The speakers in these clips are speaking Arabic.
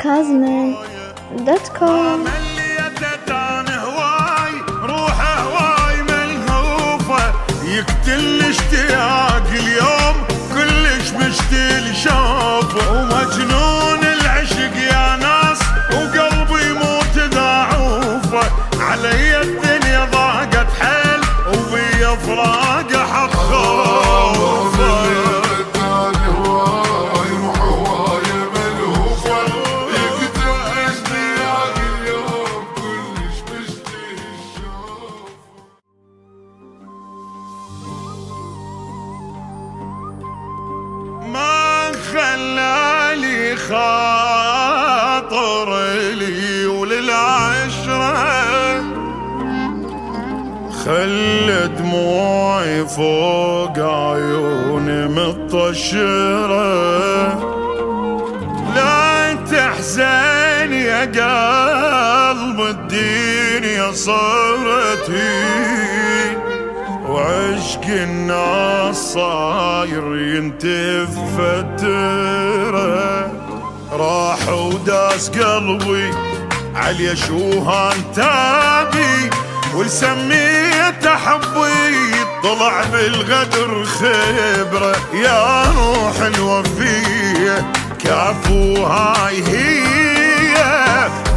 kazman.com. يقتل اشتياق اليوم كلش مشتي شوفه ومجنون العشق يا ناس وقلبي يموت ضعوفه علي الدنيا ضاقت حيل وبي فراقه حط خوفه ما خلالي خاطر لي وللعشرة خلى دموعي فوق عيوني مطشرة لا تحزن يا قلب الدنيا صارتي وعشق الناس صاير ينتف فترة راح وداس قلبي علي شوهان تابي وسميت حبي طلع بالغدر خبرة يا روح الوفية كافو هاي هي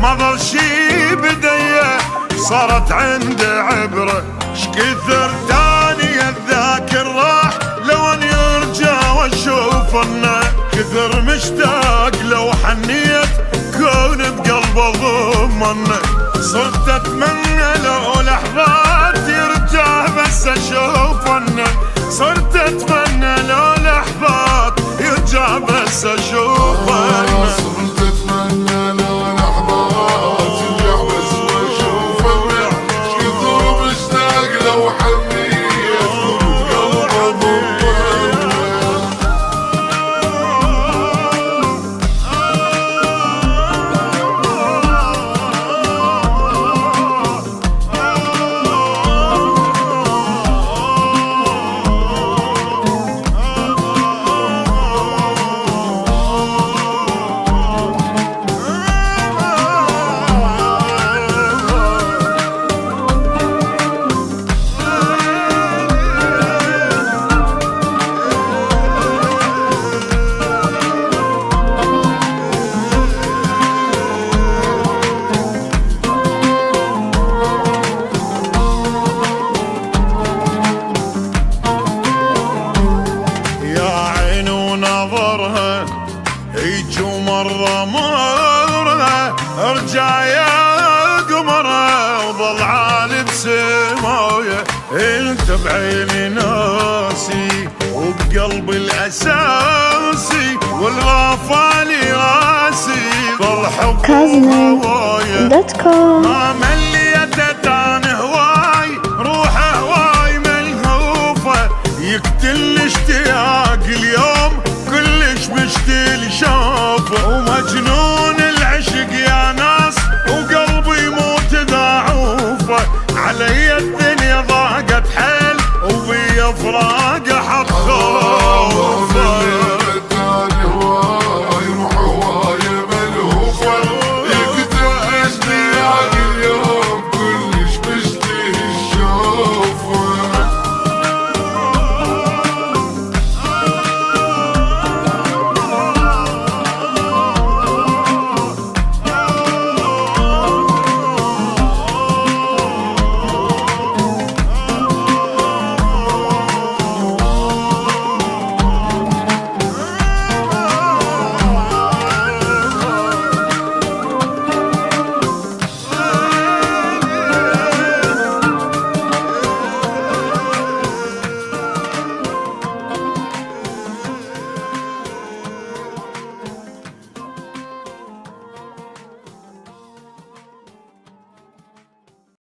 ما ظل شي بديه صارت عنده عبرة شكثر تاني الذاكر راح لو ان يرجع واشوف انه كثر مشتاق لو حنيت كون بقلبه ضمنه صرت اتمنى لو لحظات يرجع بس اشوف انه صرت اتمنى لو لحظات يرجع بس اشوف انه صرت اتمنى لو لحظات يرجع بس اشوف انه كثر مشتاق لو حنيت قلبه ضمنه هيجوا مرة مرة ارجع يا قمرة وظل عالي بسماية انت بعيني ناسي وبقلبي الاساسي والغفالي راسي ظل حب kazman.com. ما مليت عن هواي روح هواي ملهوفة يقتل اشتياق اليوم كلش مشتي شوفه ومجنون